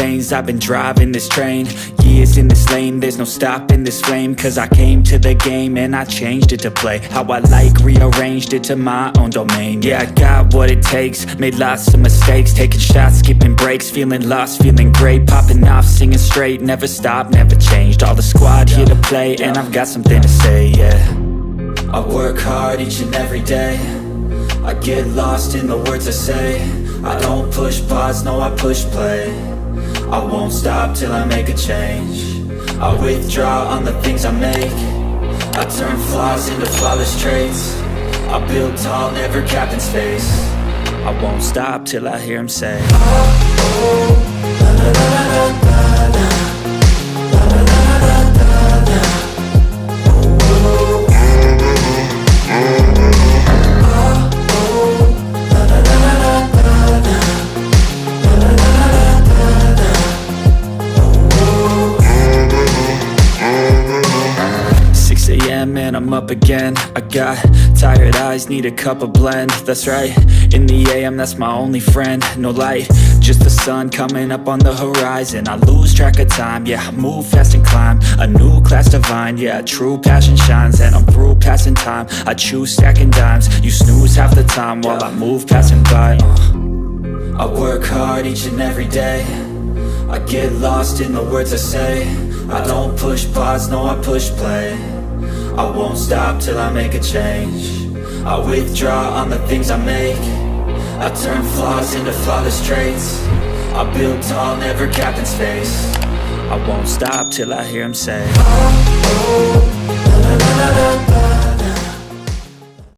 lanes, I've been driving this train. Years in this lane, there's no stopping this flame. Cause I came to the game and I changed it to play how I like, rearranged it to my own domain. Yeah, I got what it takes, made lots of mistakes, taking shots, skipping breaks, feeling lost, feeling great, popping off, singing straight, never stopped, never changed. All the squad here to play, and I've got something to say, yeah. I work hard each and every day, I get lost in the words I say. I don't push pause, no I push play. I won't stop till I make a change. I withdraw on the things I make. I turn flaws into flawless traits. I build tall, never capped in space. I won't stop till I hear him say, oh, oh, la la la la la la, la la la la la la, oh, oh, and I'm up again. I got tired eyes, need a cup of blend. That's right, in the AM, that's my only friend. No light, just the sun coming up on the horizon. I lose track of time, yeah, I move fast and climb a new class divine, yeah, true passion shines. And I'm through passing time, I choose stacking dimes. You snooze half the time while I move passing by. I work hard each and every day, I get lost in the words I say. I don't push pause, no I push play. I won't stop till I make a change. I withdraw on the things I make. I turn flaws into flawless traits. I build tall, never capped in space. I won't stop till I hear him say, oh, oh, la la la la la.